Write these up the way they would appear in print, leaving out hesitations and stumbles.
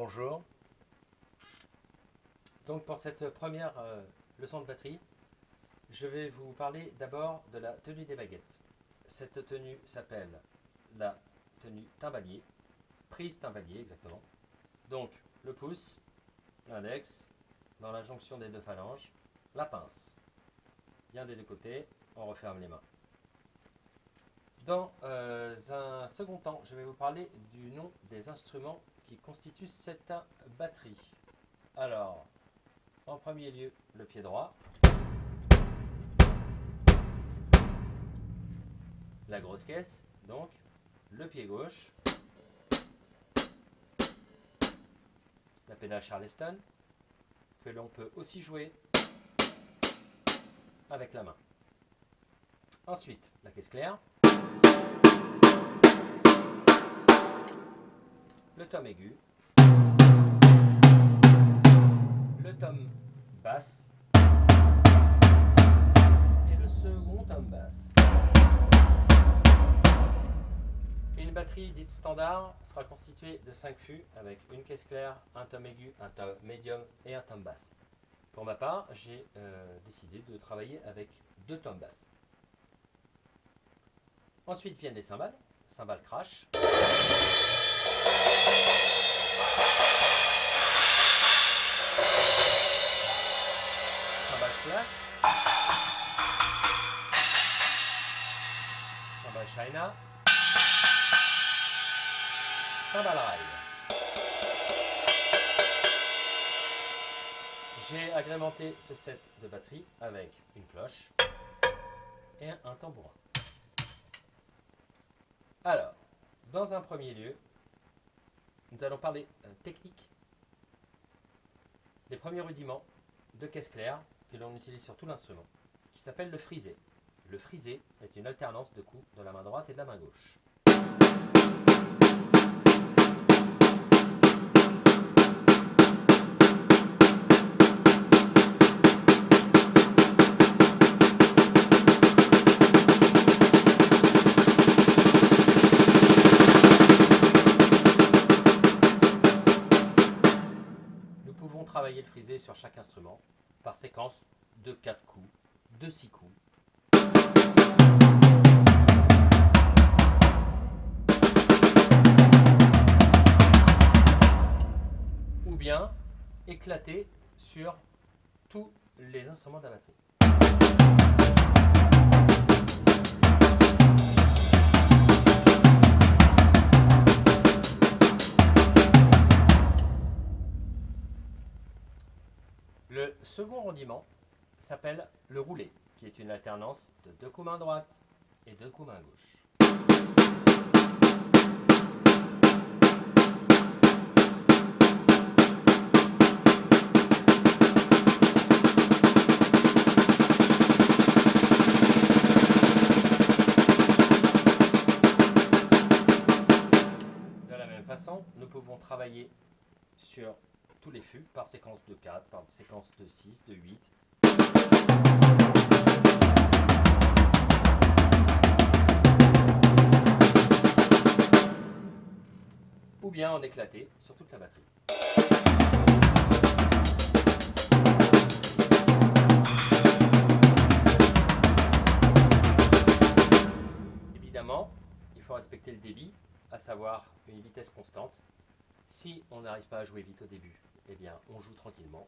Bonjour. Donc pour cette première leçon de batterie, je vais vous parler d'abord de la tenue des baguettes. Cette tenue s'appelle la tenue timbalier, prise timbalier exactement. Donc le pouce, l'index, dans la jonction des deux phalanges, la pince. Bien des deux côtés, on referme les mains. Dans un second temps, je vais vous parler du nom des instruments qui constituent cette batterie. Alors, en premier lieu, le pied droit, la grosse caisse, donc le pied gauche, la pédale Charleston, que l'on peut aussi jouer avec la main. Ensuite, la caisse claire, le tom aigu, le tom basse et le second tom basse. Une batterie dite standard sera constituée de 5 fûts avec une caisse claire, un tom aigu, un tom médium et un tom basse. Pour ma part, j'ai décidé de travailler avec 2 toms basses. Ensuite viennent les cymbales, cymbales crash, cymbales splash, cymbales China, cymbales ride. J'ai agrémenté ce set de batterie avec une cloche et un tambourin. Alors, dans un premier lieu, nous allons parler technique des premiers rudiments de caisse claire que l'on utilise sur tout l'instrument, qui s'appelle le frisé. Le frisé est une alternance de coups de la main droite et de la main gauche. Travailler le frisé sur chaque instrument par séquence de 4 coups, de 6 coups. Ou bien éclater sur tous les instruments de la batterie. Le second rudiment s'appelle le roulé, qui est une alternance de 2 coups main droite et 2 coups main gauche. De la même façon, nous pouvons travailler sur tous les fûts par séquence de 4, par séquence de 6, de 8. Ou bien en éclaté sur toute la batterie. Évidemment, il faut respecter le débit, à savoir une vitesse constante. Si on n'arrive pas à jouer vite au début, eh bien on joue tranquillement.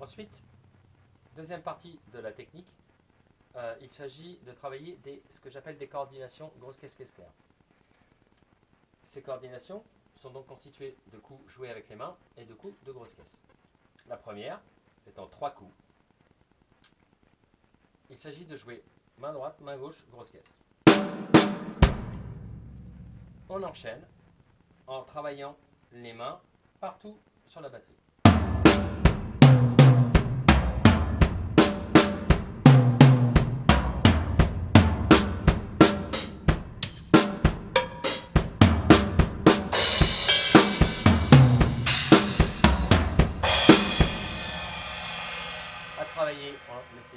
Ensuite, deuxième partie de la technique, il s'agit de travailler ce que j'appelle des coordinations grosse caisse caisse claire. Ces coordinations sont donc constitués de coups joués avec les mains et de coups de grosse caisse. La première étant 3 coups. Il s'agit de jouer main droite, main gauche, grosse caisse. On enchaîne en travaillant les mains partout sur la batterie.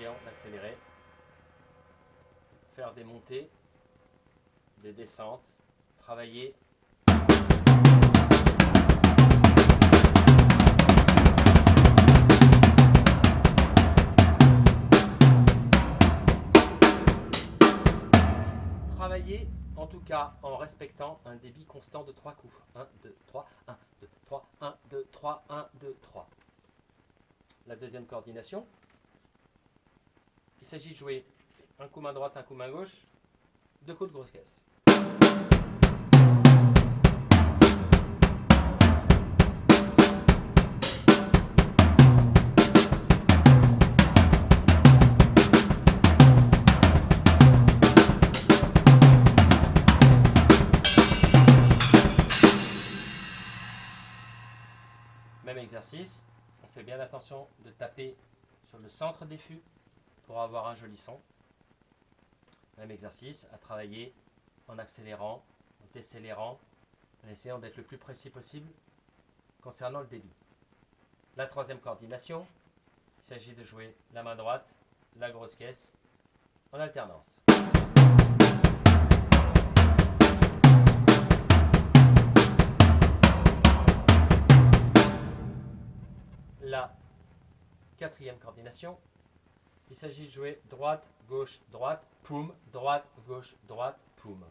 essayant d'accélérer, faire des montées, des descentes, travailler. Travailler en tout cas en respectant un débit constant de 3 coups. 1, 2, 3, 1, 2, 3, 1, 2, 3, 1, 2, 3. La deuxième coordination, il s'agit de jouer un coup main droite, un coup main gauche, 2 coups de grosse caisse. Même exercice, on fait bien attention de taper sur le centre des fûts pour avoir un joli son. Même exercice à travailler en accélérant, en décélérant, en essayant d'être le plus précis possible concernant le débit. La troisième coordination, il s'agit de jouer la main droite, la grosse caisse en alternance. La quatrième coordination, il s'agit de jouer droite, gauche, droite, poum, droite, gauche, droite, poum.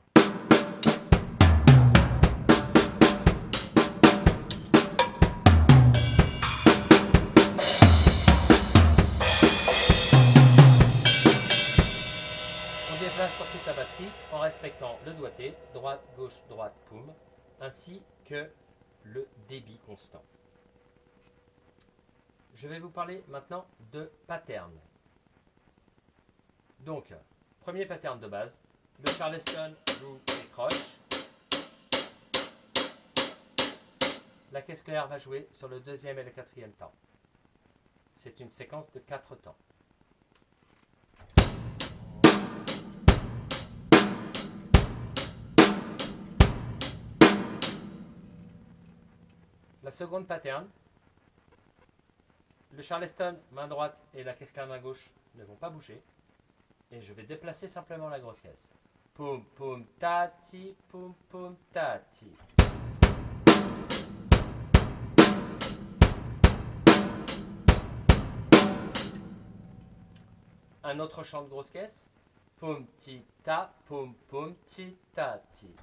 On déplace sur toute la batterie en respectant le doigté, droite, gauche, droite, poum, ainsi que le débit constant. Je vais vous parler maintenant de patterns. Donc, premier pattern de base, le Charleston joue les croches. La caisse claire va jouer sur le deuxième et le quatrième temps. C'est une séquence de 4 temps. La seconde pattern, le Charleston main droite et la caisse claire main gauche ne vont pas bouger. Et je vais déplacer simplement la grosse caisse. Poum, poum, tati, poum, poum, tati. Un autre chant de grosse caisse. Poum, ti, ta, poum, poum, ti, tati.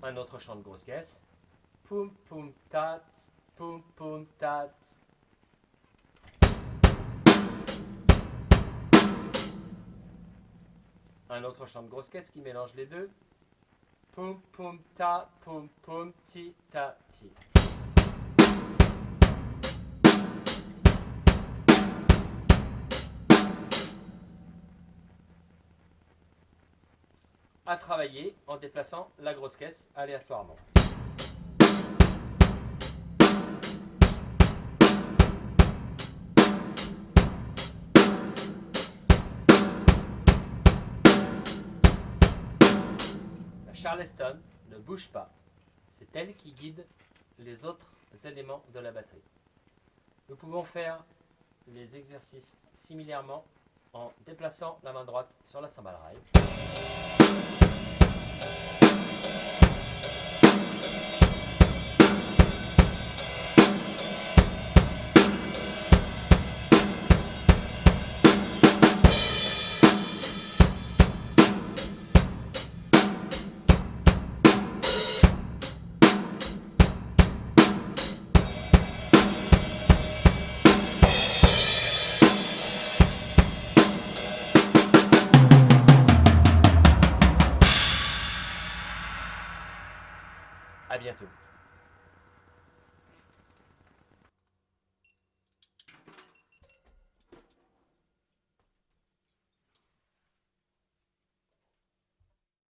Un autre chant de grosse caisse. Poum, poum, tat, poum, poum, tat. Un autre chant de grosse caisse qui mélange les deux. Poum, poum, ta, poum, poum, ti, ta, ti. À travailler en déplaçant la grosse caisse aléatoirement. La Charleston ne bouge pas. C'est elle qui guide les autres éléments de la batterie. Nous pouvons faire les exercices similairement en déplaçant la main droite sur la cymbale rail. À bientôt.